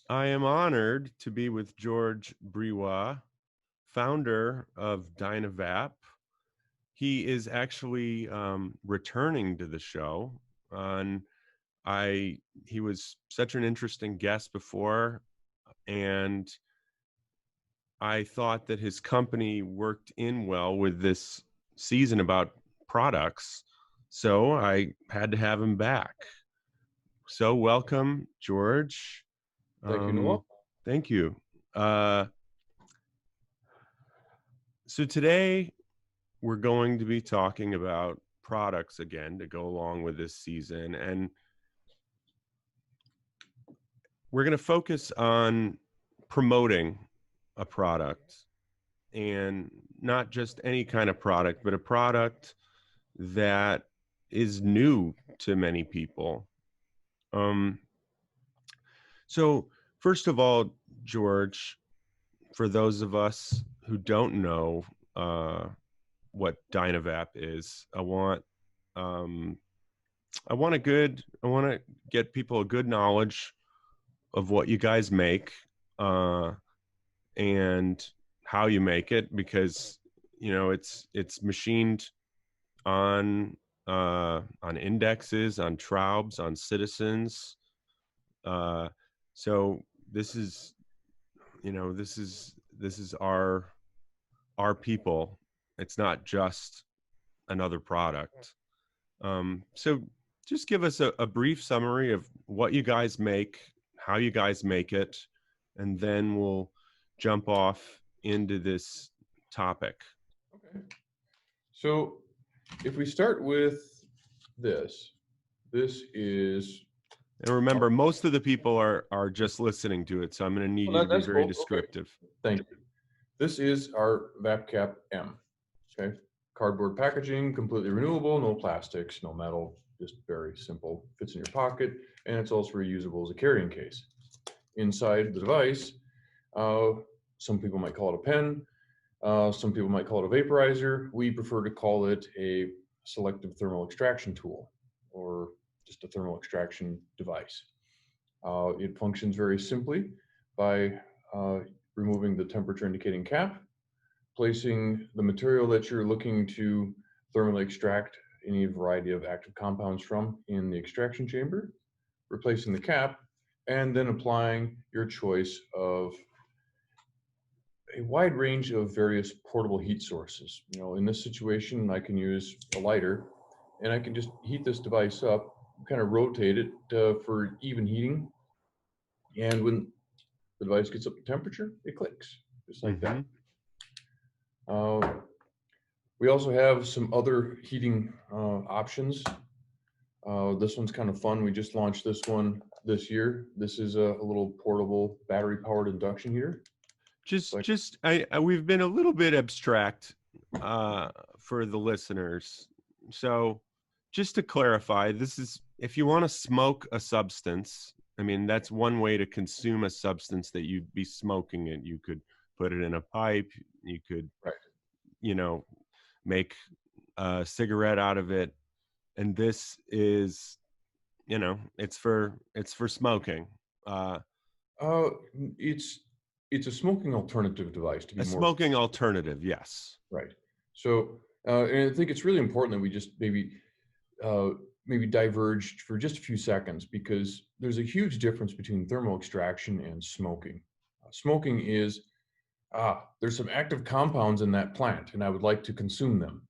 I am honored to be with George Breiwa, founder of DynaVap. He is actually returning to the show. And he was such an interesting guest before, and I thought that his company worked in well with this season about products, so I had to have him back. So welcome, George. Thank you, Noah. Thank you. Uh, so today we're going to be talking about products again to go along with this season, and we're going to focus on promoting a product, and not just any kind of product, but a product that is new to many people. Um, so first of all, George, for those of us who don't know uh, what DynaVap is, um, I want to get people a good knowledge of what you guys make, uh, and how you make it, because it's machined on indexes, on Traubs, on citizens. Uh, so this is this is our people. It's not just another product. So just give us a brief summary of what you guys make, how you guys make it, and then we'll jump off into this topic. Okay. So if we start with this, this is, And remember, most of the people are just listening to it, so I'm going to need you to be that's very cool. Okay. descriptive. Thank you. This is our VapCap M. Okay. Cardboard packaging, completely renewable, no plastics, no metal, just very simple. Fits in your pocket, and it's also reusable as a carrying case. Inside the device, uh, some people might call it a pen. Some people might call it a vaporizer. We prefer to call it a selective thermal extraction tool, or just a thermal extraction device. It functions very simply by removing the temperature indicating cap, placing the material that you're looking to thermally extract any variety of active compounds from in the extraction chamber, replacing the cap, and then applying your choice of a wide range of various portable heat sources. In this situation, I can use a lighter, and I can just heat this device up, kind of rotate it for even heating. And when the device gets up to temperature, it clicks, just like Mm-hmm. that. We also have some other heating options. This one's kind of fun. We just launched this one this year. This is a little portable battery-powered induction heater. Like, We've been a little bit abstract uh, for the listeners. So just to clarify, this is if you want to smoke a substance. I mean, that's one way to consume a substance that you'd be smoking it. You could put it in a pipe. You could, right. you know, make a cigarette out of it. And this is, it's for smoking. Uh, Uh, it's it's a smoking alternative device to be a more smoking alternative, yes. right. So, and I think it's really important that we just uh, maybe diverge for just a few seconds, because there's a huge difference between thermal extraction and smoking. Smoking is there's some active compounds in that plant, and I would like to consume them.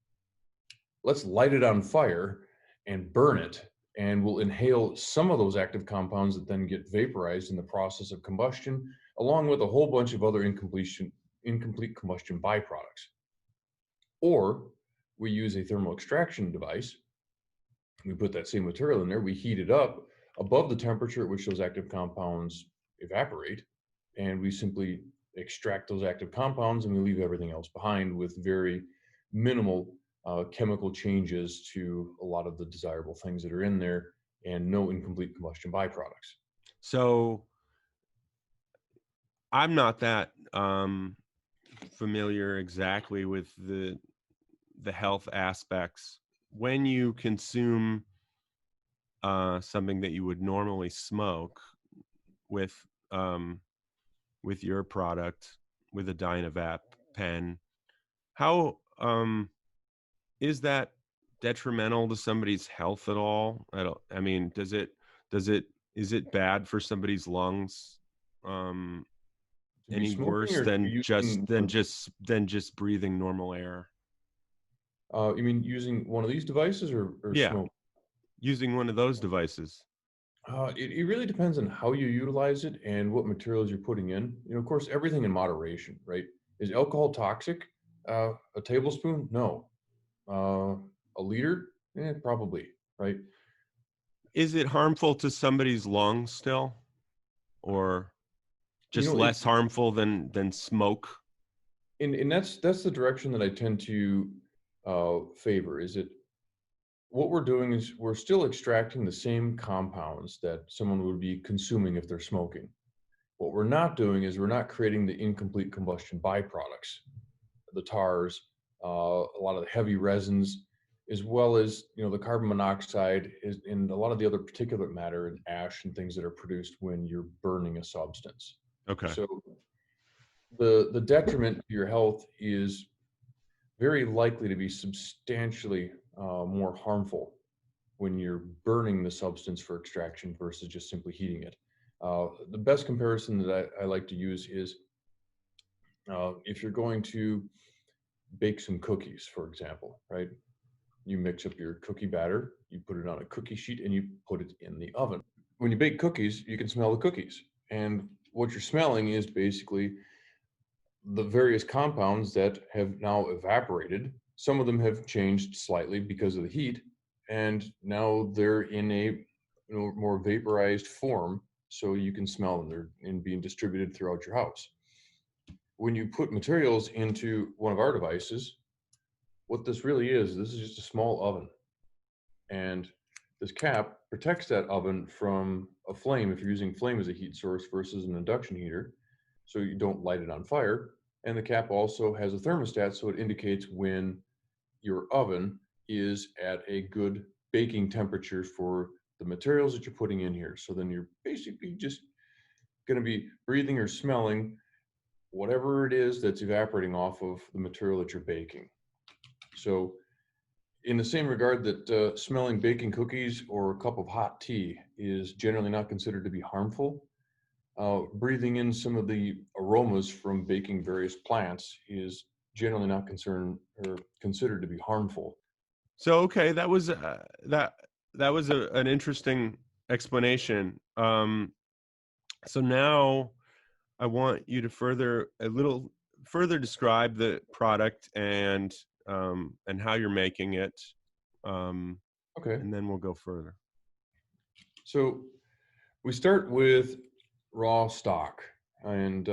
Let's light it on fire and burn it, and we'll inhale some of those active compounds that then get vaporized in the process of combustion, along with a whole bunch of other incomplete combustion byproducts. Or we use a thermal extraction device. We put that same material in there, we heat it up above the temperature at which those active compounds evaporate, and we simply extract those active compounds, and we leave everything else behind with very minimal chemical changes to a lot of the desirable things that are in there, and no incomplete combustion byproducts. So I'm not that familiar exactly with the health aspects. When you consume something that you would normally smoke with with your product, with a DynaVap pen. How is that detrimental to somebody's health at all? I mean, is it bad for somebody's lungs? To be Any smoking worse or than using just breathing normal air? you mean using one of these devices or Yeah, smoke? using one of those devices. It really depends on how you utilize it and what materials you're putting in. You know, of course, everything in moderation, right? Is alcohol toxic? A tablespoon? No. A liter? Probably, right? Is it harmful to somebody's lungs still, or You just know, less harmful than smoke? and that's the direction that I tend to favor. Is it what we're doing is we're still extracting the same compounds that someone would be consuming if they're smoking. What we're not doing is we're not creating the incomplete combustion byproducts, the tars, a lot of the heavy resins, as well as the carbon monoxide is, and a lot of the other particulate matter and ash and things that are produced when you're burning a substance. Okay. So the detriment to your health is very likely to be substantially more harmful when you're burning the substance for extraction versus just simply heating it. The best comparison that I like to use is if you're going to bake some cookies, for example, right? You mix up your cookie batter, you put it on a cookie sheet, and you put it in the oven. When you bake cookies, you can smell the cookies. And what you're smelling is basically the various compounds that have now evaporated. Some of them have changed slightly because of the heat, and now they're in a more vaporized form, so you can smell them. They're being distributed throughout your house. When you put materials into one of our devices, what this really is, this is just a small oven. And this cap protects that oven from a flame if you're using flame as a heat source versus an induction heater, so you don't light it on fire. And the cap also has a thermostat, so it indicates when your oven is at a good baking temperature for the materials that you're putting in here. So then you're basically just going to be breathing or smelling whatever it is that's evaporating off of the material that you're baking. So in the same regard that smelling baking cookies or a cup of hot tea is generally not considered to be harmful, breathing in some of the aromas from baking various plants is generally not concerned or considered to be harmful. So okay, that was an interesting explanation. So now I want you to further describe the product and how you're making it, Okay, and then we'll go further. so we start with raw stock. And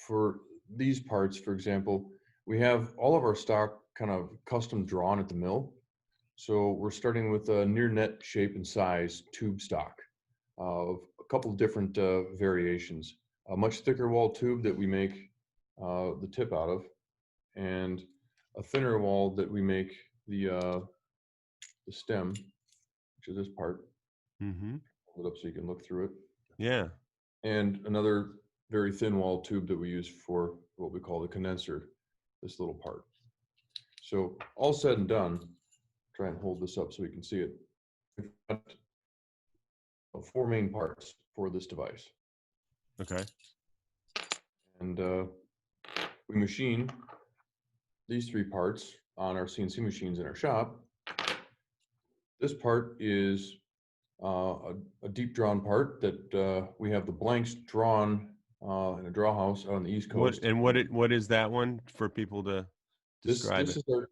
for these parts, for example, we have all of our stock kind of custom drawn at the mill. So we're starting with a near net shape and size tube stock of a couple of different variations. A much thicker wall tube that we make the tip out of, and a thinner wall that we make the stem, which is this part. Mm-hmm. Hold it up so you can look through it. Yeah. And another very thin wall tube that we use for what we call the condenser, this little part. So all said and done, try and hold this up so we can see it. We've got four main parts for this device. Okay. And we machine these three parts on our CNC machines in our shop. This part is a deep drawn part that we have the blanks drawn in a draw house out on the East Coast. What is that one for people to describe This it? is our,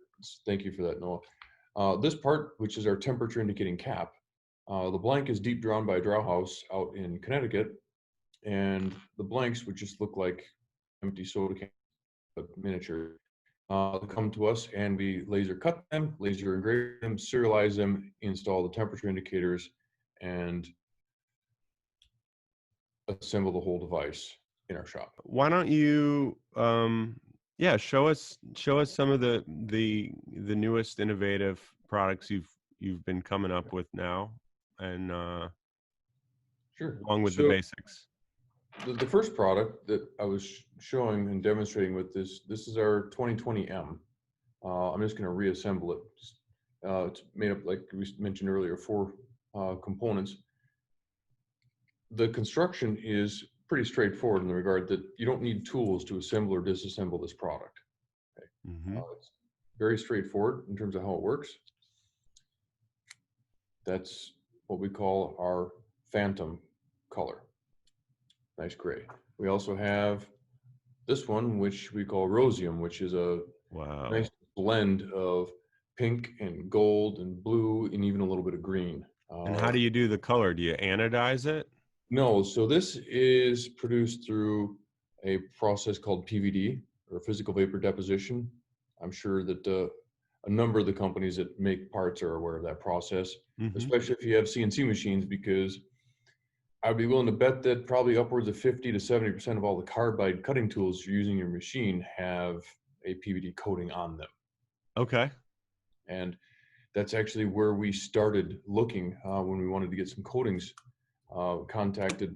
thank you for that, Noah. This part, which is our temperature indicating cap, the blank is deep drawn by a draw house out in Connecticut, and the blanks, which just look like empty soda cans, but miniature, come to us and we laser cut them, laser engrave them, serialize them, install the temperature indicators, and assemble the whole device in our shop. Why don't you yeah, show us some of the newest innovative products you've been coming up with now, and Sure. along with the So basics. the first product that I was showing and demonstrating with this is our 2020 M. I'm just going to reassemble it. It's made up, like we mentioned earlier, 4 components. The construction is pretty straightforward in the regard that you don't need tools to assemble or disassemble this product. Okay. It's very straightforward in terms of how it works. That's what we call our phantom color. Nice gray. We also have this one, which we call rosium, which is a nice blend of pink and gold and blue and even a little bit of green. And how do you do the color? Do you anodize it? No, so this is produced through a process called PVD, or physical vapor deposition. I'm sure that a number of the companies that make parts are aware of that process, especially if you have CNC machines, because I'd be willing to bet that probably upwards of 50 to 70% of all the carbide cutting tools you're using in your machine have a PVD coating on them. Okay. And that's actually where we started looking when we wanted to get some coatings. Contacted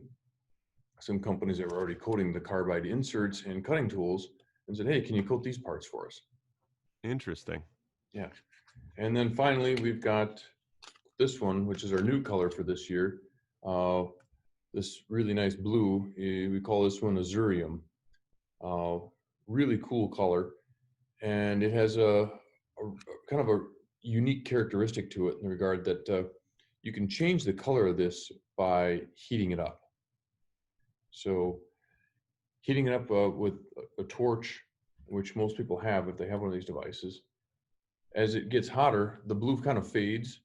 some companies that were already coating the carbide inserts and cutting tools and said, hey, can you coat these parts for us? Interesting. Yeah. And then finally, we've got this one, which is our new color for this year. This really nice blue, we call this one AzuriuM. Really cool color. And it has a kind of a unique characteristic to it in the regard that you can change the color of this by heating it up. So heating it up with a torch, which most people have if they have one of these devices, as it gets hotter, the blue kind of fades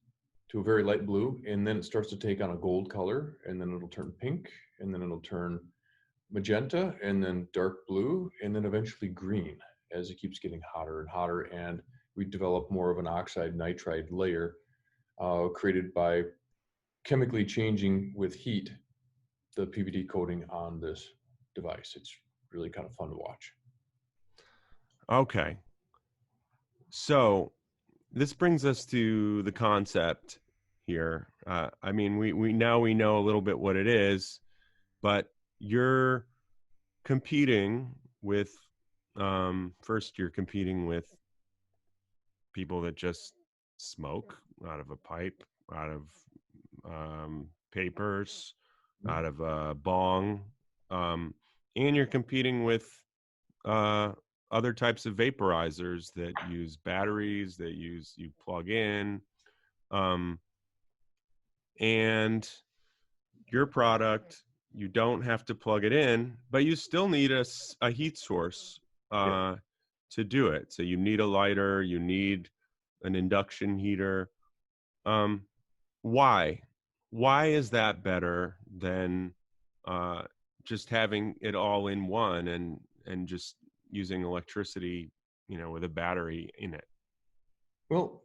to a very light blue, and then it starts to take on a gold color, and then it'll turn pink, and then it'll turn magenta, and then dark blue, and then eventually green as it keeps getting hotter and hotter, and we develop more of an oxide nitride layer created by chemically changing with heat the PVD coating on this device. It's really kind of fun to watch. Okay. So this brings us to the concept here. I mean, we know a little bit what it is, but you're competing with, first you're competing with people that just smoke out of a pipe, out of papers, out of a bong, and you're competing with other types of vaporizers that use batteries, that you plug in, and your product, you don't have to plug it in, but you still need a heat source to do it. So you need a lighter, you need an induction heater. Why is that better than just having it all in one and just using electricity, with a battery in it? Well,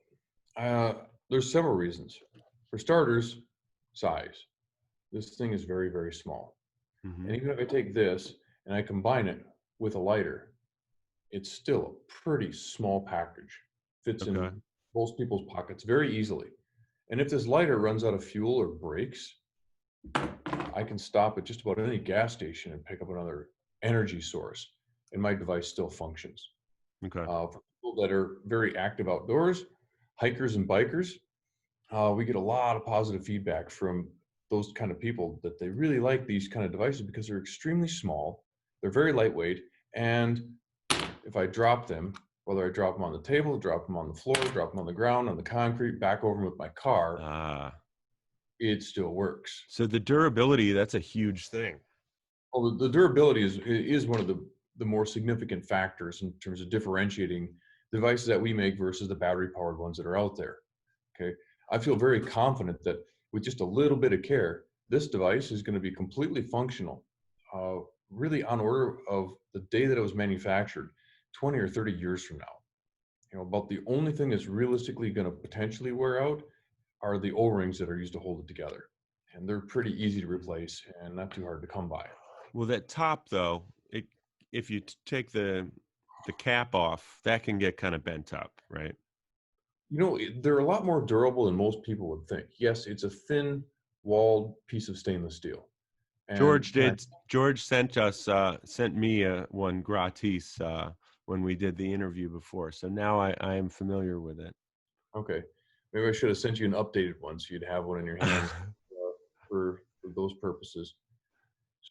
there's several reasons. For starters, size. This thing is very, very small. And even if I take this and I combine it with a lighter, it's still a pretty small package. Fits in most people's pockets very easily. And if this lighter runs out of fuel or breaks, I can stop at just about any gas station and pick up another energy source, and my device still functions. Okay. For people that are very active outdoors, hikers and bikers, we get a lot of positive feedback from those kind of people that they really like these kind of devices because they're extremely small, they're very lightweight, and if I drop them, whether I drop them on the table, drop them on the floor, drop them on the ground, on the concrete, back over them with my car, it still works. So the durability, that's a huge thing. Well, the durability is one of the more significant factors in terms of differentiating the devices that we make versus the battery powered ones that are out there. Okay. I feel very confident that with just a little bit of care, this device is going to be completely functional, really on order of the day that it was manufactured, 20 or 30 years from now. About the only thing that's realistically going to potentially wear out are the O-rings that are used to hold it together. And they're pretty easy to replace and not too hard to come by. Well, that top though, if you take the cap off, that can get kind of bent up, right? They're a lot more durable than most people would think. Yes, it's a thin walled piece of stainless steel. And George sent me one gratis when we did the interview before. So now I am familiar with it. okay, maybe I should have sent you an updated one so you'd have one in your hands for those purposes.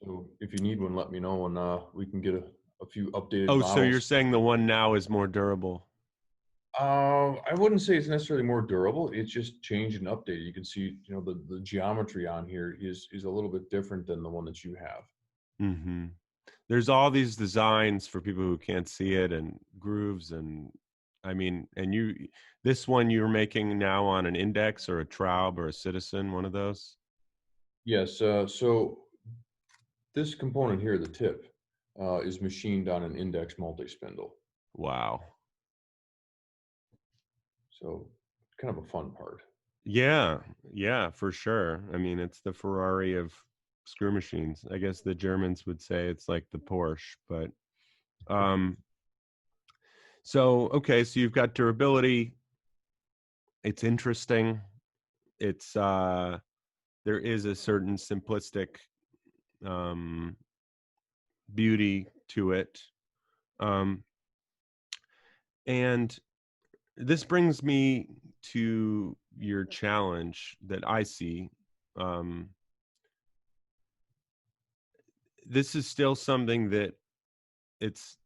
So if you need one, let me know, and we can get a few updated Oh, so you're models. saying the one now is more durable? I wouldn't say it's necessarily more durable. It's just changed and updated. You can see, the geometry on here is a little bit different than the one that you have. Mm-hmm. There's all these designs for people who can't see it, and grooves, and I mean, and this one you're making now on an index or a Traub or a Citizen, one of those. Yes. So this component here, the tip, is machined on an index multi-spindle. Wow. So kind of a fun part. Yeah, yeah, for sure. I mean, it's the Ferrari of screw machines. I guess the Germans would say it's like the Porsche, but um so okay, so you've got durability. It's interesting. It's there is a certain simplistic um beauty to it. Um and this brings me to your challenge that I see. Um this is still something that it's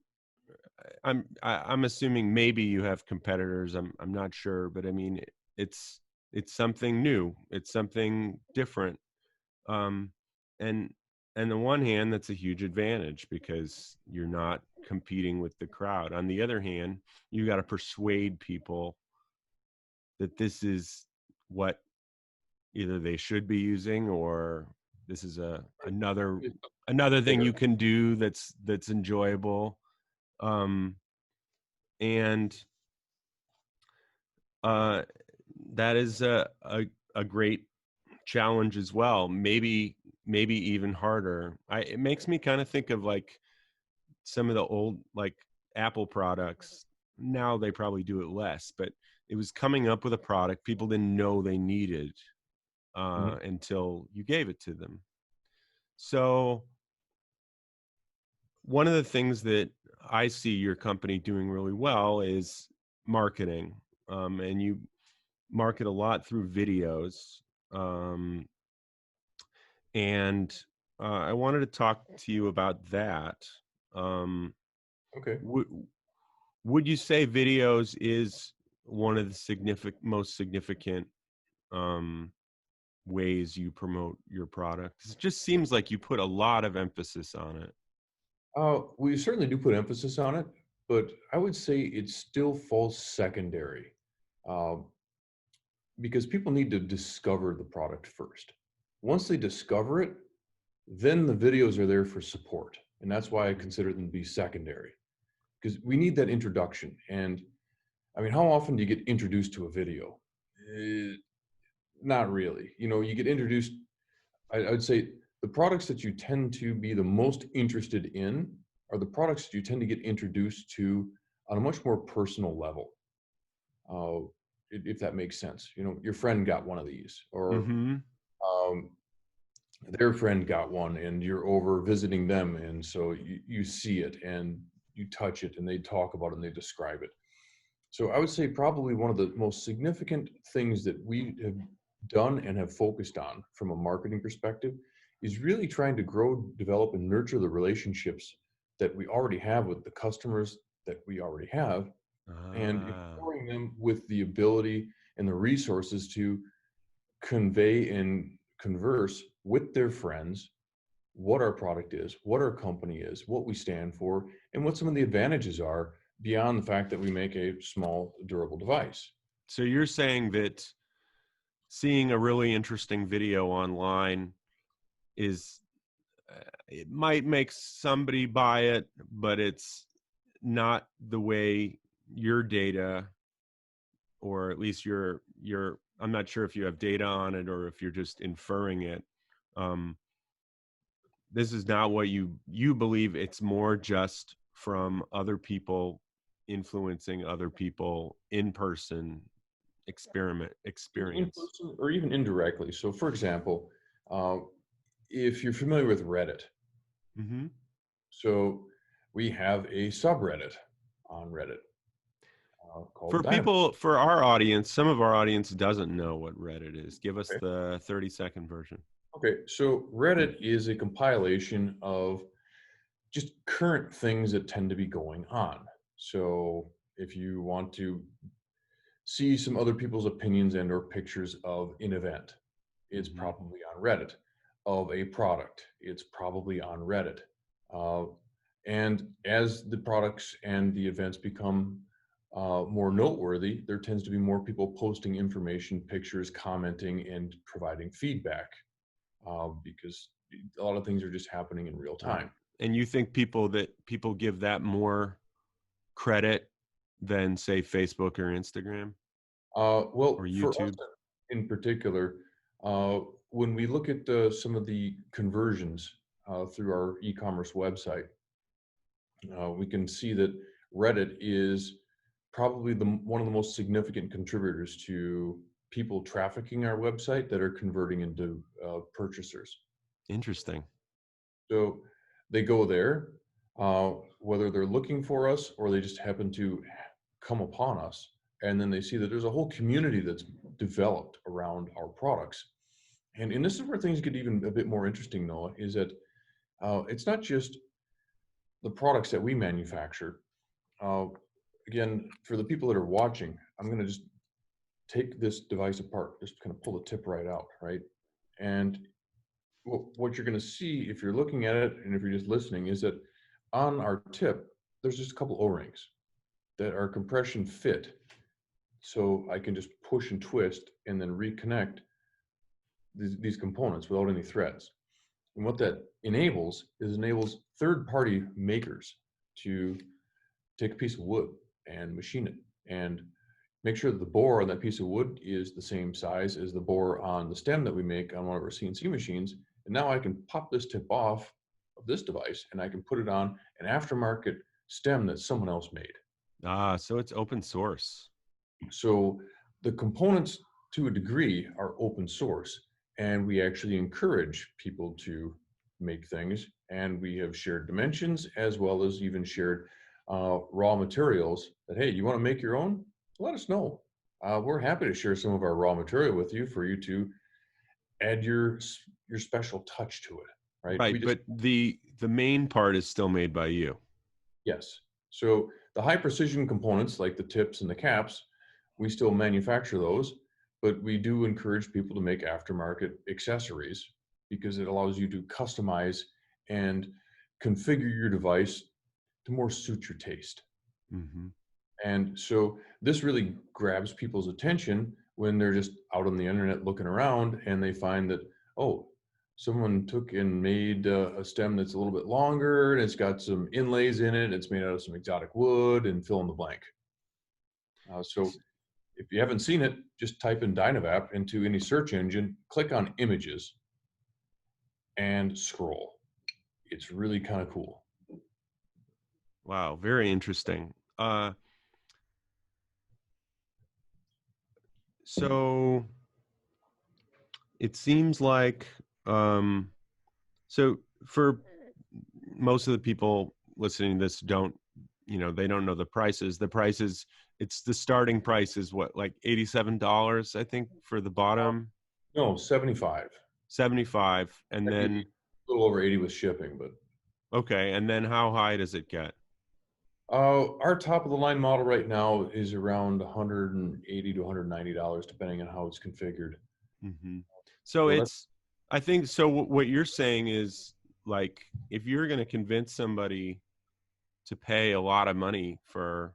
I'm assuming maybe you have competitors. I'm not sure, but I mean it's it's something new. It's something different. Um, and and on the one hand, that's a huge advantage because you're not competing with the crowd. On the other hand, you got to persuade people that this is what either they should be using, or this is another thing There. you can do that's enjoyable. Um, and uh, that is a great challenge as well. Maybe even harder. It makes me kind of think of like some of the old like Apple products. Now they probably do it less, but it was coming up with a product people didn't know they needed Mhm. until you gave it to them. So one of the things that I see your company doing really well is marketing, and you market a lot through videos. Um, and I wanted to talk to you about that. Um, Okay. would you say videos is one of the most significant um, ways you promote your product? It just seems like you put a lot of emphasis on it. We certainly do put emphasis on it, but I would say it still falls secondary, uh, because people need to discover the product first. Once they discover it, then the videos are there for support, and that's why I consider them to be secondary, because we need that introduction. And I mean, how often do you get introduced to a video? Eh, Not really. You get introduced. I'd say the products that you tend to be the most interested in are the products that you tend to get introduced to on a much more personal level. Uh, if that makes sense. Your friend got one of these, or Mm-hmm. um, their friend got one, and you're over visiting them, and so you see it and you touch it, and they talk about it and they describe it. So I would say probably one of the most significant things that we have done and have focused on from a marketing perspective is really trying to grow, develop, and nurture the relationships that we already have with the customers that we already have, and Ah. empowering them with the ability and the resources to convey and converse with their friends what our product is, what our company is, what we stand for, and what some of the advantages are beyond the fact that we make a small, durable device. So you're saying that seeing a really interesting video online is it might make somebody buy it, but it's not the way your data, or at least your I'm not sure if you have data on it or if you're just inferring it. Um, this is not what you believe. It's more just from other people influencing other people in person In experience. person or even indirectly. So, for example, uh, if you're familiar with Reddit, Mm-hmm. so we have a subreddit on Reddit For called DynaVap. people, for our audience, some of our audience doesn't know what Reddit is. Give us Okay. the 30-second version. Okay, so Reddit is a compilation of just current things that tend to be going on. So if you want to see some other people's opinions and or pictures of an event, it's Mm-hmm. probably on Reddit. Of a product, it's probably on Reddit. Uh, and as the products and the events become more noteworthy, there tends to be more people posting information, pictures, commenting, and providing feedback because a lot of things are just happening in real Right. time. And you think people give that more credit than, say, Facebook or Instagram Well, or for us YouTube? in particular, uh, when we look at some of the conversions through our e-commerce website, we can see that Reddit is probably one of the most significant contributors to people trafficking our website that are converting into purchasers. Interesting. So they go there, whether they're looking for us or they just happen to come upon us, and then they see that there's a whole community that's developed around our products. And this is where things get even a bit more interesting, Noah, is that it's not just the products that we manufacture. Uh, Again, for the people that are watching, I'm going to just take this device apart, just kind of pull the tip right out, right? And what you're going to see if you're looking at it and if you're just listening is that on our tip, there's just a couple O-rings that are compression fit. So I can just push and twist and then reconnect these components without any threads. And what that enables third-party makers to take a piece of wood and machine it and make sure that the bore on that piece of wood is the same size as the bore on the stem that we make on one of our CNC machines. And now I can pop this tip off of this device and I can put it on an aftermarket stem that someone else made. So it's open source. So the components to a degree are open source, and we actually encourage people to make things. And we have shared dimensions as well as even shared raw materials that, hey, you want to make your own? Let us know. We're happy to share some of our raw material with you for you to add your special touch to it, right? Right, but the main part is still made by you. Yes. So the high precision components like the tips and the caps, we still manufacture those, but we do encourage people to make aftermarket accessories because it allows you to customize and configure your device to more suit your taste. Mm-hmm. And so this really grabs people's attention when they're just out on the internet looking around and they find that, oh, someone took and made a stem that's a little bit longer and it's got some inlays in it. It's made out of some exotic wood and fill in the blank. So if you haven't seen it, just type in DynaVap into any search engine, click on images and scroll. It's really kind of cool. Wow, very interesting. So it seems like, so for most of the people listening to this they don't know the prices. The prices, it's the starting price is what, like $87, I think, for the bottom, No, 75. 75, and That'd be then, a little over 80 with shipping, but okay, and then how high does it get? our top of the line model right now is around 180 to $190, depending on how it's configured. Mm-hmm. So So that's I think, so what you're saying is, like, if you're going to convince somebody to pay a lot of money for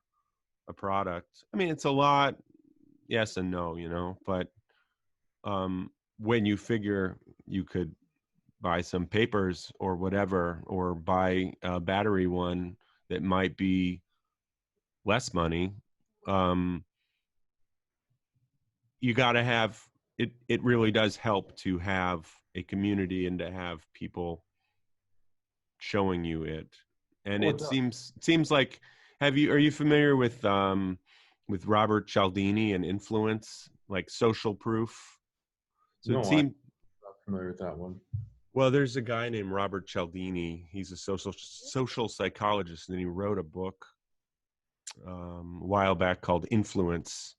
a product, I mean, it's a lot, yes and no, but when you figure you could buy some papers or whatever, or buy a battery one that might be less money, um, you got to have it. It really does help to have a community and to have people showing you it. And oh, it it does. seems like, are you familiar with Robert Cialdini and influence, like social proof? So it No, I'm seemed, not familiar with that one. Well, there's a guy named Robert Cialdini. He's a social psychologist, and he wrote a book a while back called Influence.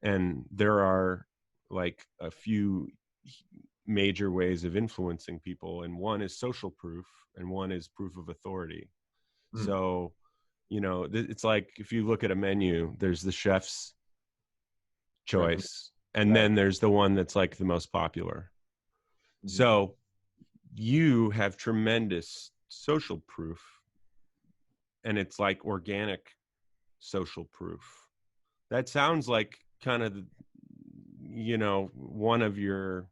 And there are like a few major ways of influencing people, and one is social proof, and one is proof of authority. Mm, So, it's like if you look at a menu, there's the chef's recommend choice, and that. then there's the one that's like the most popular. Mhm. So you have tremendous social proof, and it's like organic social proof. That sounds like kind of, one of your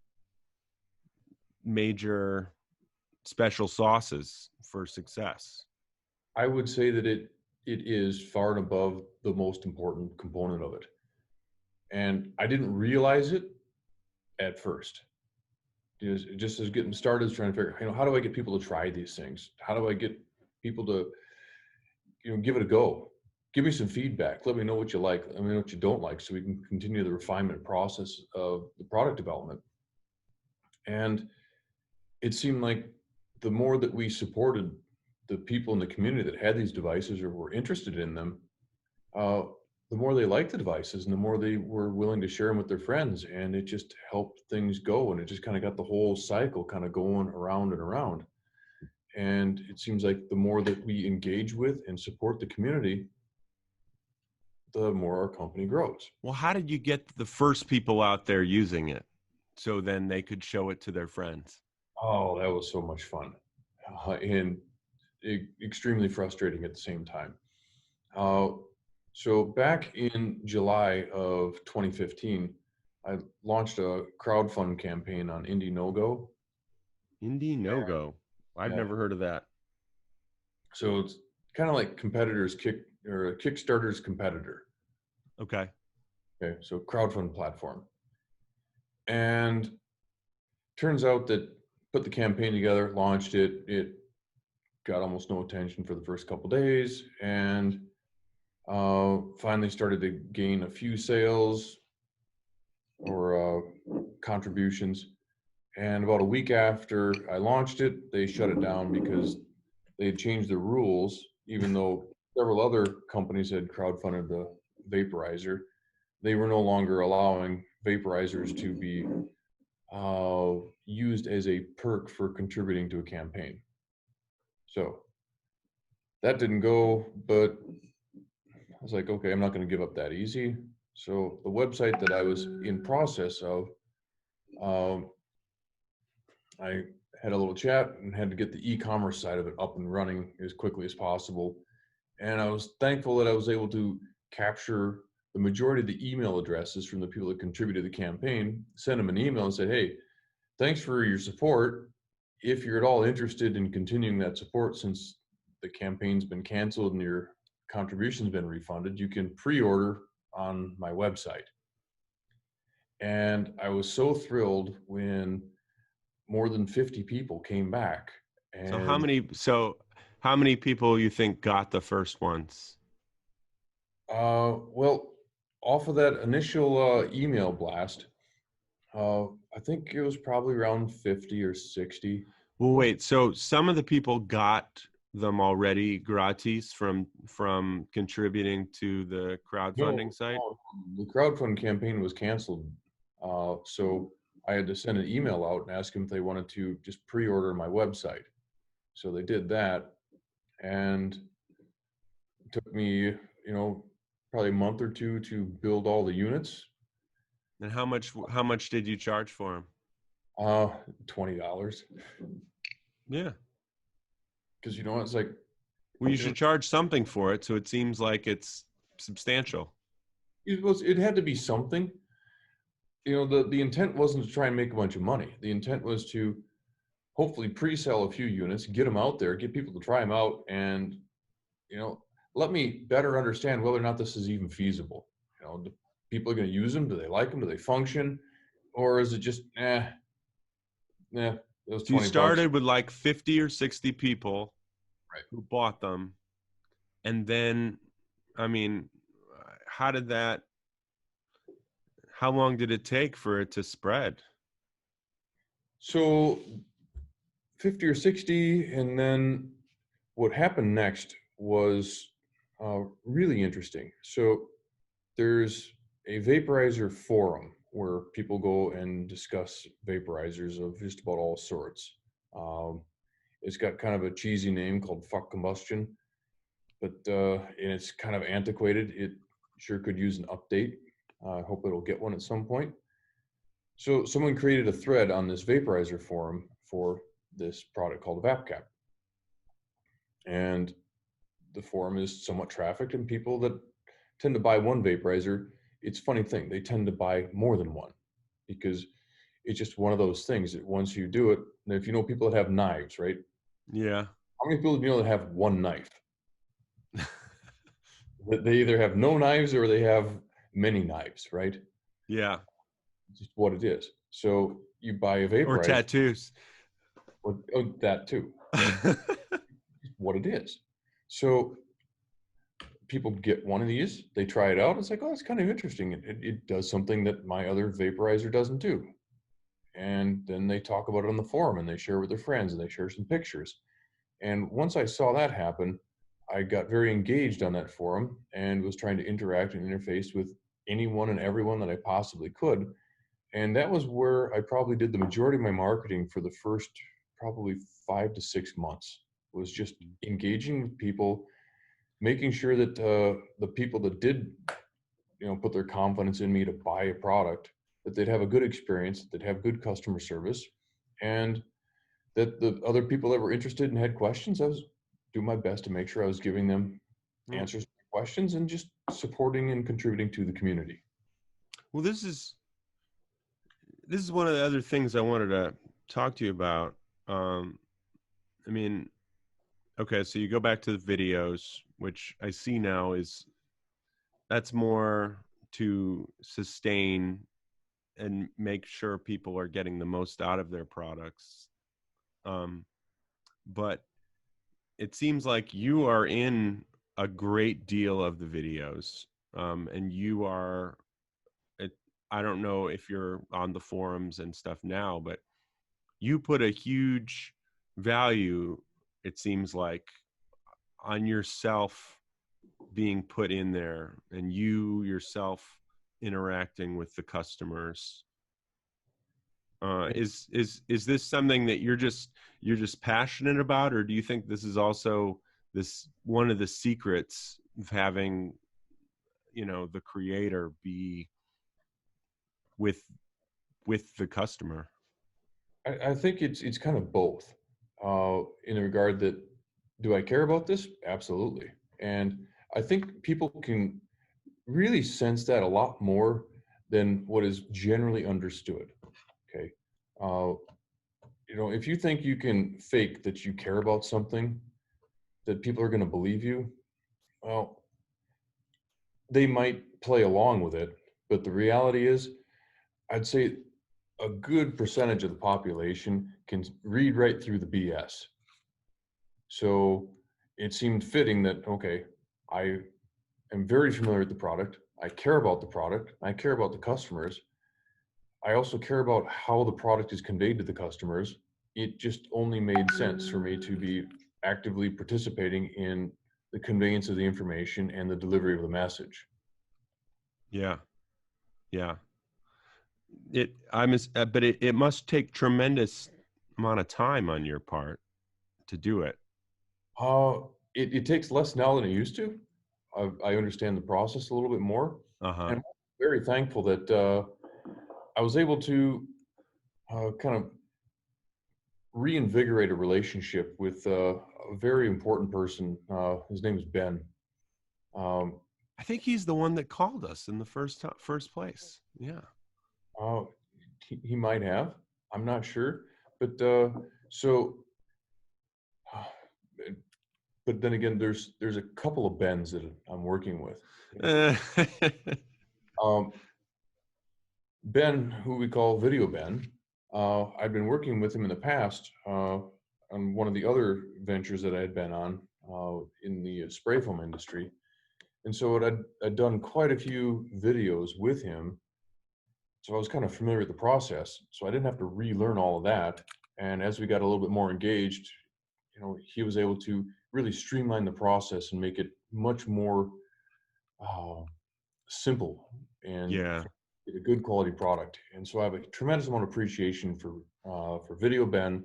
major special sauces for success. I would say that it is far and above the most important component of it. And I didn't realize it at first. Just as getting started, trying to figure, how do I get people to try these things? How do I get people to, give it a go? Give me some feedback. Let me know what you like. Let me know what you don't like, so we can continue the refinement process of the product development. And it seemed like the more that we supported the people in the community that had these devices or were interested in them, uh, the more they liked the devices and the more they were willing to share them with their friends. And it just helped things go. And it just kind of got the whole cycle kind of going around and around. And it seems like the more that we engage with and support the community, the more our company grows. Well, how did you get the first people out there using it so then they could show it to their friends? Oh, that was so much fun, and extremely frustrating at the same time. Uh, so back in July of 2015, I launched a crowdfund campaign on Indiegogo. Indiegogo. I've Yeah, never heard of that. so it's kind of like competitors or Kickstarter's competitor. Okay. Okay, so crowdfund platform, and turns out that put the campaign together, launched it. It got almost no attention for the first couple days, and finally started to gain a few sales or contributions. And about a week after I launched it, they shut it down because they had changed the rules, even though several other companies had crowdfunded the vaporizer. They were no longer allowing vaporizers to be used as a perk for contributing to a campaign. So that didn't go, but I was like, okay, I'm not going to give up that easy. So the website that I was in process of, um, I had a little chat and had to get the e-commerce side of it up and running as quickly as possible. And I was thankful that I was able to capture the majority of the email addresses from the people that contributed to the campaign, send them an email and said, hey, thanks for your support. If you're at all interested in continuing that support, since the campaign's been canceled and your contribution's been refunded, you can pre-order on my website. And I was so thrilled when more than 50 people came back. So And how many people you think got the first ones? well, off of that initial email blast, I think it was probably around 50 or 60. Well, wait. So some of the people got them already gratis from contributing to the crowdfunding No, site. no, the crowdfund campaign was canceled. So I had to send an email out and ask them if they wanted to just pre-order my website. So they did that, and it took me, probably a month or two to build all the units. And how much did you charge for them? Uh, $20. Yeah. Because it's like, Well, you you know, should charge something for it, so it seems like it's substantial. it had to be something. The intent wasn't to try and make a bunch of money. The intent was to hopefully pre-sell a few units, get them out there, get people to try them out, and you know, let me better understand whether or not this is even feasible. Do people are going to use them? Do they like them? Do they function? Or is it just, those So you $20? started with like 50 or 60 people Right. who bought them. And then, I mean, how did that, how long did it take for it to spread? So 50 or 60. And then what happened next was really interesting. So there's a vaporizer forum where people go and discuss vaporizers of just about all sorts. Um, it's got kind of a cheesy name called Fuck Combustion, but and it's kind of antiquated. It sure could use an update. I hope it'll get one at some point. So someone created a thread on this vaporizer forum for this product called VapCap. And the forum is somewhat trafficked, and people that tend to buy one vaporizer, it's a funny thing, they tend to buy more than one because it's just one of those things that once you do it, and if you know people that have knives, right? Yeah. How many people do you know that have one knife? That they either have no knives or they have many knives, right? Yeah. It's just what it is. So you buy a Or vaporizer, tattoos. or, that too. What it is. So people get one of these, they try it out. It's like, oh, it's kind of interesting. It does something that my other vaporizer doesn't do. And then they talk about it on the forum and they share with their friends and they share some pictures. And once I saw that happen, I got very engaged on that forum and was trying to interact and interface with anyone and everyone that I possibly could. And that was where I probably did the majority of my marketing for the first probably 5 to 6 months, was just engaging with people, making sure that the people that did, put their confidence in me to buy a product, that they'd have a good experience, that they'd have good customer service, and that the other people that were interested and had questions, I was doing my best to make sure I was giving them Mm. answers to questions and just supporting and contributing to the community. Well, this is one of the other things I wanted to talk to you about. I mean, okay, so you go back to the videos, which I see now that's more to sustain and make sure people are getting the most out of their products. But it seems like you are in a great deal of the videos, and you are, I don't know if you're on the forums and stuff now, but you put a huge value, it seems like, on yourself being put in there and you yourself interacting with the customers. Is this something that you're just passionate about, or do you think this is also one of the secrets of having, the creator be with the customer? I think it's kind of both, in the regard that, do I care about this? Absolutely. And I think people can really sense that a lot more than what is generally understood. Okay. Uh, if you think you can fake that you care about something, that people are going to believe you, well, they might play along with it. But the reality is, I'd say a good percentage of the population can read right through the BS. So it seemed fitting that, okay, I am very familiar with the product. I care about the product. I care about the customers. I also care about how the product is conveyed to the customers. It just only made sense for me to be actively participating in the conveyance of the information and the delivery of the message. Yeah. Yeah. But it must take tremendous amount of time on your part to do it. It takes less now than it used to. I understand the process a little bit more. Uh-huh. And I'm very thankful that I was able to kind of reinvigorate a relationship with a very important person. His name is Ben. Um, I think he's the one that called us in the first place. Yeah. uh, he might have. I'm not sure. But so, uh, but then again, there's a couple of Bens that I'm working with. Um, Ben, who we call Video Ben, I've been working with him in the past on one of the other ventures that I had been on in the spray foam industry. And so I'd done quite a few videos with him. So I was kind of familiar with the process. So I didn't have to relearn all of that. And as we got a little bit more engaged, he was able to really streamline the process and make it much more uh, simple and Yeah. a good quality product. And so I have a tremendous amount of appreciation for Video Ben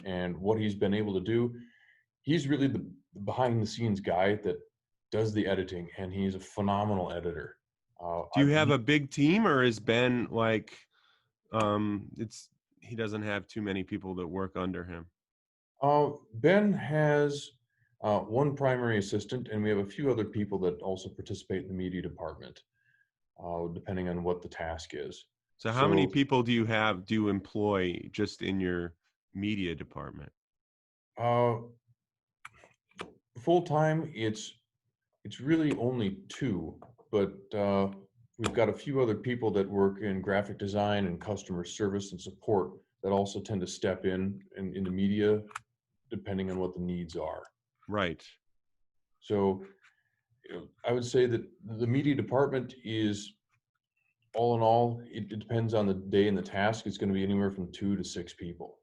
and what he's been able to do. He's really the behind the scenes guy that does the editing, and he's a phenomenal editor. Do you have a big team, or is Ben like, it's, he doesn't have too many people that work under him? Ben has one primary assistant, and we have a few other people that also participate in the media department, depending on what the task is. So how many So people do you employ just in your media department? uh, full time, it's really only two, but we've got a few other people that work in graphic design and customer service and support that also tend to step in the media, depending on what the needs are. Right. So I would say that the media department is, all in all, it depends on the day and the task. It's going to be anywhere from 2 to 6 people.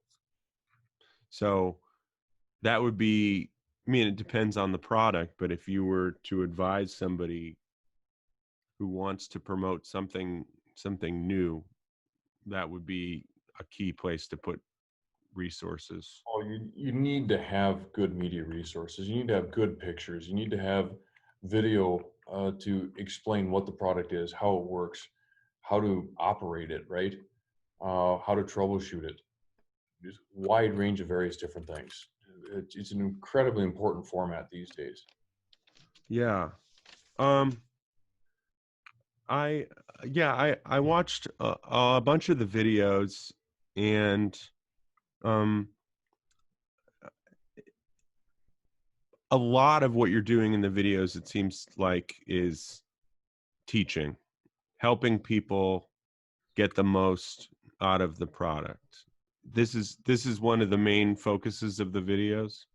So that would be, I mean, it depends on the product, but if you were to advise somebody who wants to promote something new, that would be a key place to put resources. Oh, you need to have good media resources. You need to have good pictures. You need to have video to explain what the product is, how it works, how to operate it, right? How to troubleshoot it. Just wide range of various different things. It's an incredibly important format these days. Yeah. Um, I I watched a bunch of the videos, and um, a lot of what you're doing in the videos, it seems like, is teaching, helping people get the most out of the product. This is one of the main focuses of the videos.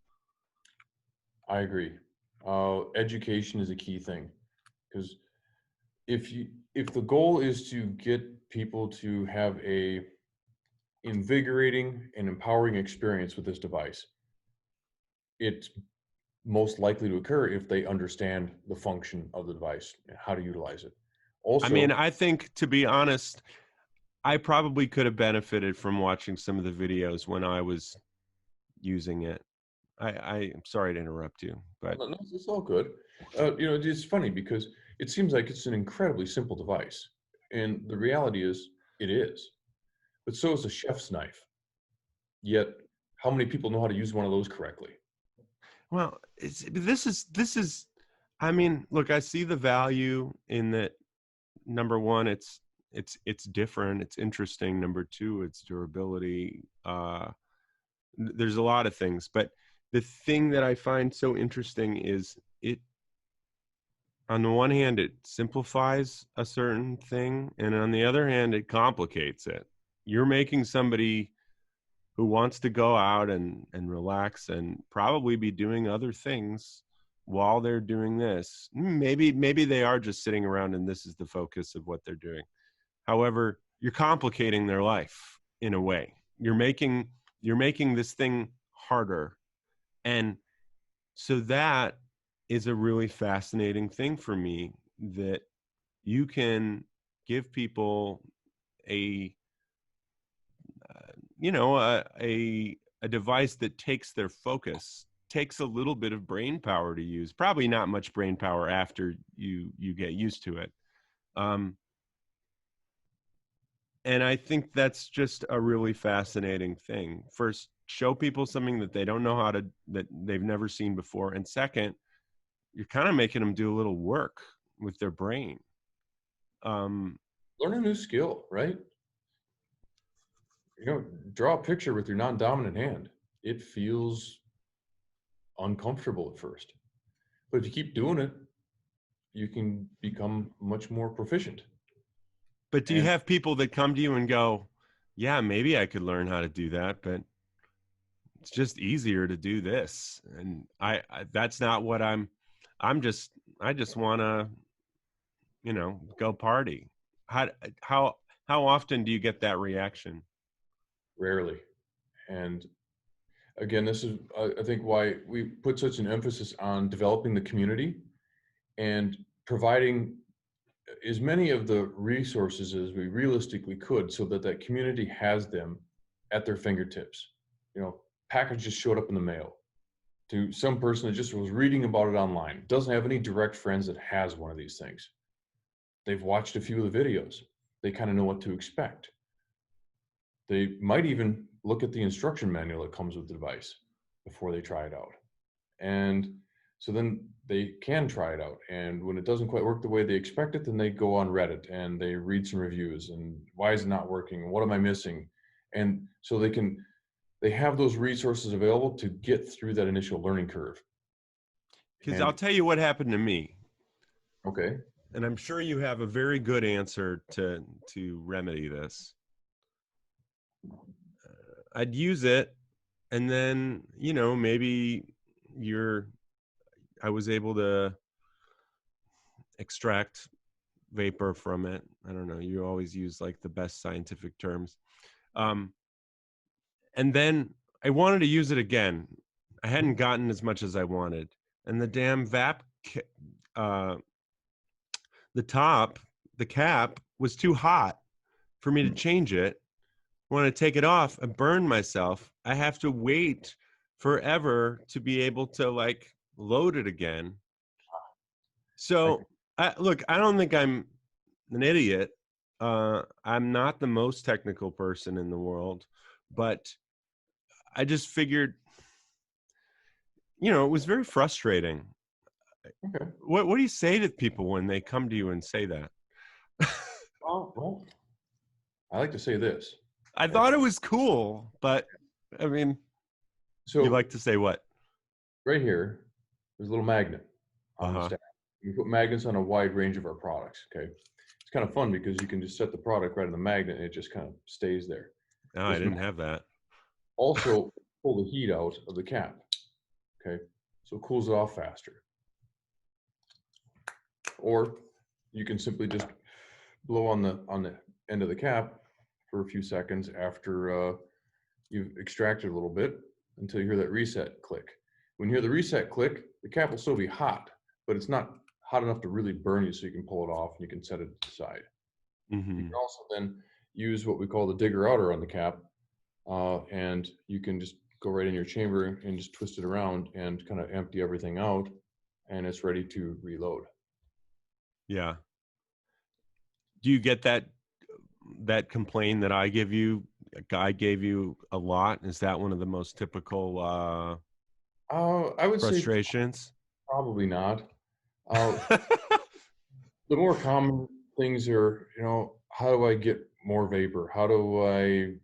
I agree. Education is a key thing, because if the goal is to get people to have a invigorating and empowering experience with this device, it's most likely to occur if they understand the function of the device and how to utilize it. I mean, Also, I think, to be honest, I probably could have benefited from watching some of the videos when I was using it. I'm sorry to interrupt you, but no, it's all good. It's funny because it seems like it's an incredibly simple device, and the reality is it is. But so is a chef's knife. Yet, how many people know how to use one of those correctly? well, this is. I mean, look, I see the value in that. Number one, it's different, it's interesting. Number two, it's durability. There's a lot of things, but the thing that I find so interesting is it, on the one hand, it simplifies a certain thing, and on the other hand, it complicates it. You're making somebody who wants to go out and relax and probably be doing other things while they're doing this. Maybe they are just sitting around and this is the focus of what they're doing. However, you're complicating their life in a way. You're making this thing harder. And so that is a really fascinating thing for me, that you can give people a a device that takes their focus, takes a little bit of brain power to use, probably not much brain power after you get used to it. And I think that's just a really fascinating thing. First, show people something that they don't know that they've never seen before, and second, you're kind of making them do a little work with their brain. um Learn a new skill, right? Draw a picture with your non-dominant hand. It feels uncomfortable at first, but if you keep doing it, you can become much more proficient. but do you And have people that come to you and go, yeah, maybe I could learn how to do that, but it's just easier to do this, and I that's not what I'm just, I just want to, go party. how how how often do you get that reaction? rarely, And again, this is, I think, why we put such an emphasis on developing the community and providing as many of the resources as we realistically could so that that community has them at their fingertips. You know, package just showed up in the mail to some person that just was reading about it online, doesn't have any direct friends that has one of these things. They've watched a few of the videos. They kind of know what to expect. They might even look at the instruction manual that comes with the device before they try it out. And so then they can try it out. And when it doesn't quite work the way they expect it, then they go on Reddit and they read some reviews and why is it not working? What am I missing? And so they have those resources available to get through that initial learning curve. Because I'll tell you what happened to me. Okay. And I'm sure you have a very good answer to remedy this. I'd use it, and then, you know, maybe I was able to extract vapor from it. I don't know. You always use like the best scientific terms. And then I wanted to use it again. I hadn't gotten as much as I wanted. And the damn the cap was too hot for me to change it. When I take it off, I burn myself. I have to wait forever to be able to like load it again. So look, I don't think I'm an idiot. I'm not the most technical person in the world, but I just figured, you know, it was very frustrating. Okay. What do you say to people when they come to you and say that? Well, I like to say this. I thought it was cool, but I mean, so you like to say what? Right here, there's a little magnet on the stack. You put magnets on a wide range of our products. Okay. It's kind of fun because you can just set the product right on the magnet and it just kind of stays there. Oh, I didn't have that. Also pull the heat out of the cap. Okay. So it cools it off faster. Or you can simply just blow on the end of the cap for a few seconds after you've extracted a little bit until you hear that reset click. When you hear the reset click, the cap will still be hot, but it's not hot enough to really burn you, so you can pull it off and you can set it to the side. Mm-hmm. You can also then use what we call the digger outer on the cap, and you can just go right in your chamber and just twist it around and kind of empty everything out, and it's ready to reload. Yeah. Do you get that complaint that I gave you a lot? Is that one of the most typical I would frustrations? Say probably not. The more common things are, you know, how do I get more vapor? How do I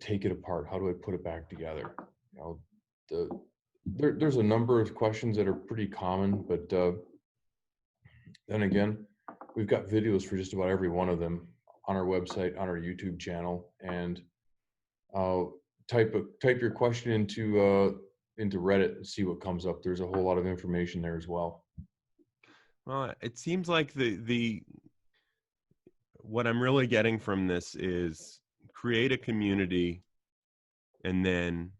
take it apart? How do I put it back together? You know, there's a number of questions that are pretty common, but then again, we've got videos for just about every one of them on our website, on our YouTube channel, and type your question into Reddit and see what comes up. There's a whole lot of information there as well. Well, it seems like what I'm really getting from this is create a community and then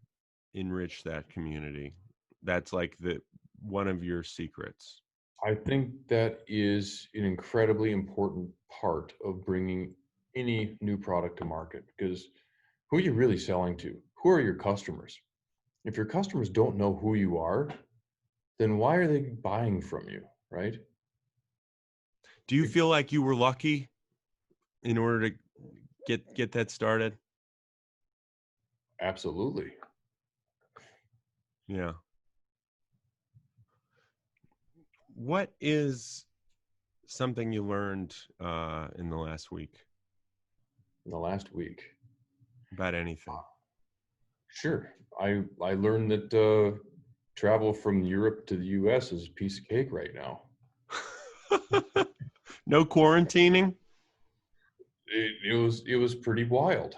enrich that community. That's like one of your secrets. I think that is an incredibly important part of bringing any new product to market, because who are you really selling to? Who are your customers? If your customers don't know who you are, then why are they buying from you, right? Do you feel like you were lucky in order to get that started? Absolutely. Yeah. What is something you learned in the last week? In the last week? About anything? Sure. I learned that travel from Europe to the US is a piece of cake right now. No quarantining? It was pretty wild.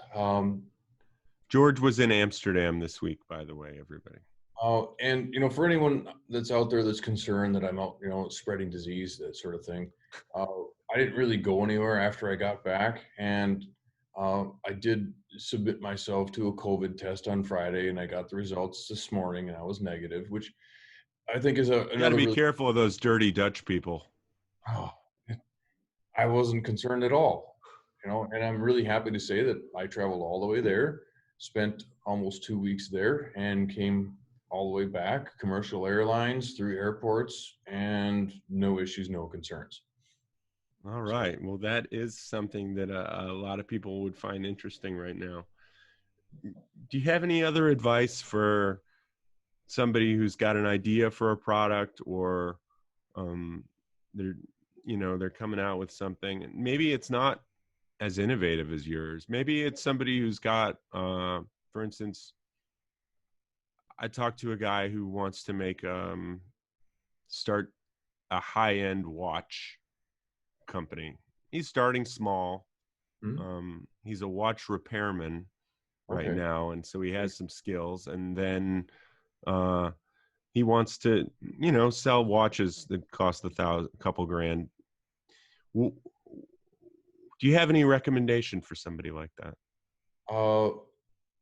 George was in Amsterdam this week, by the way, everybody. And, you know, for anyone that's out there that's concerned that I'm out, you know, spreading disease, that sort of thing, I didn't really go anywhere after I got back. And I did submit myself to a COVID test on Friday, and I got the results this morning, and I was negative, which I think is You got to another be really. careful of those dirty Dutch people. Oh, I wasn't concerned at all, and I'm really happy to say that I traveled all the way there, spent almost 2 weeks there, and came all the way back, commercial airlines, through airports, and no issues, no concerns. All So, right. Well, that is something that a lot of people would find interesting right now. Do you have any other advice for somebody who's got an idea for a product, or um, they're they're coming out with something, and maybe it's not as innovative as yours. Maybe it's somebody who's got, for instance, I talked to a guy who wants to make start a high-end watch company. He's starting small. hmm, He's a watch repairman right okay. now, and so he has some skills. And then uh, he wants to, sell watches that cost couple grand. Do you have any recommendation for somebody like that? Uh,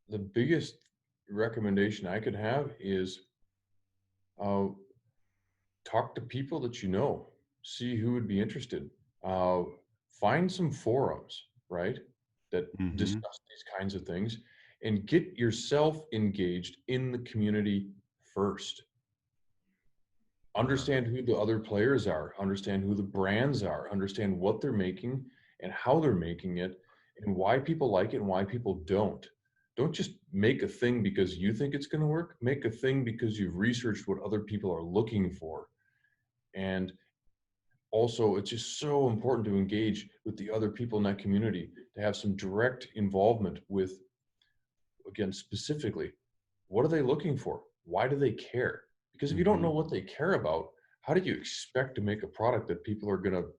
the biggest recommendation I could have is uh, talk to people that you know, see who would be interested. Uh, find some forums, right, that Mm-hmm. discuss these kinds of things, and get yourself engaged in the community first. Uh, Understand who the other players are, understand who the brands are, understand what they're making and how they're making it, and why people like it and why people don't. Don't just make a thing because you think it's going to work. Make a thing because you've researched what other people are looking for. And also, it's just so important to engage with the other people in that community, to have some direct involvement with, again, specifically, what are they looking for? Why do they care? Because if you don't mm-hmm. know what they care about, how do you expect to make a product that people are going to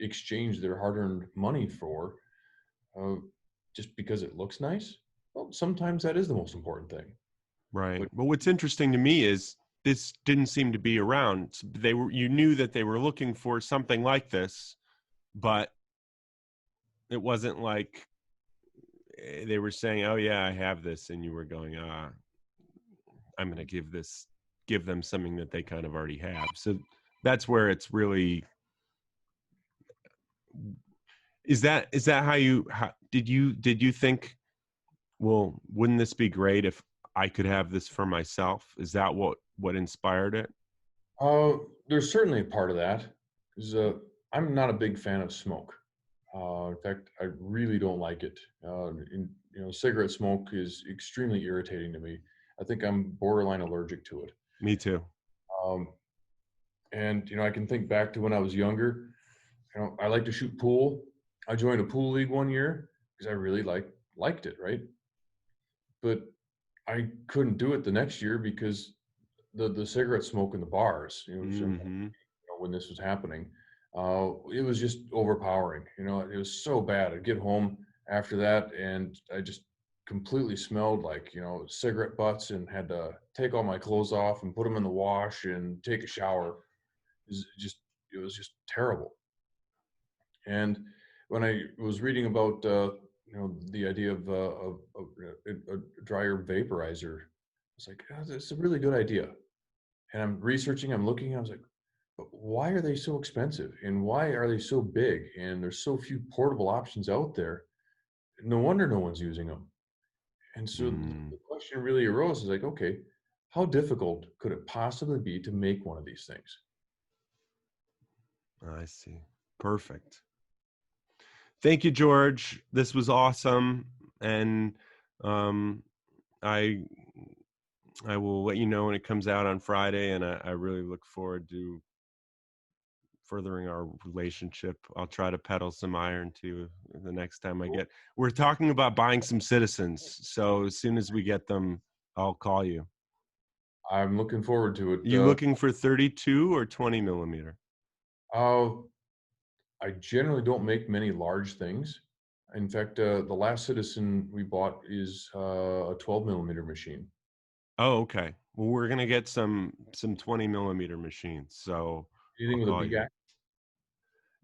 exchange their hard-earned money for, uh, just because it looks nice? Well, sometimes that is the most important thing. Right. But Well, what's interesting to me is this didn't seem to be around. You knew that they were looking for something like this, but it wasn't like they were saying, "Oh yeah, I have this," and you were going, I'm going to give them something that they kind of already have. So that's where it's really, is that did you think, well, wouldn't this be great if I could have this for myself? Is that what inspired it? uh, there's certainly a part of that, because I'm not a big fan of smoke. In fact, I really don't like it. Cigarette smoke is extremely irritating to me. I think I'm borderline allergic to it. Me too. Um, and I can think back to when I was younger. I like to shoot pool. I joined a pool league one year because I really liked it, right? But I couldn't do it the next year because the cigarette smoke in the bars. Mm-hmm. When this was happening, it was just overpowering. It was so bad. I'd get home after that, and I just completely smelled like cigarette butts, and had to take all my clothes off and put them in the wash and take a shower. It was just terrible. And when I was reading about the idea of a dryer vaporizer, I was like, oh, that's a really good idea. And I'm researching, I'm looking, I was like, but why are they so expensive? And why are they so big? And there's so few portable options out there. No wonder no one's using them. And so Mm, the question really arose, is like, okay, how difficult could it possibly be to make one of these things? I see. Perfect. Thank you, George. This was awesome. And um, I I will let you know when it comes out on Friday, and I really look forward to furthering our relationship. I'll try to peddle some iron to you the next time I get. We're talking about buying some citizens, so as soon as we get them, I'll call you. I'm looking forward to it. You looking for 32 or 20 millimeter? Uh, I generally don't make many large things. In fact, the last Citizen we bought is a 12 millimeter machine. Oh, okay. Well, we're gonna get some 20 millimeter machines, so I'll Anything with a call big you.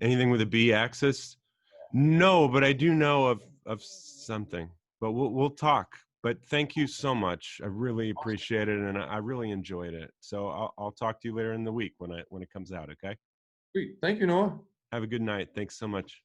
Anything with a B axis? No, but I do know of of something, but we'll talk. But thank you so much. I really appreciate it, and I really enjoyed it. So I'll talk to you later in the week when it comes out. Okay. Sweet. Thank you, Noah. Have a good night. Thanks so much.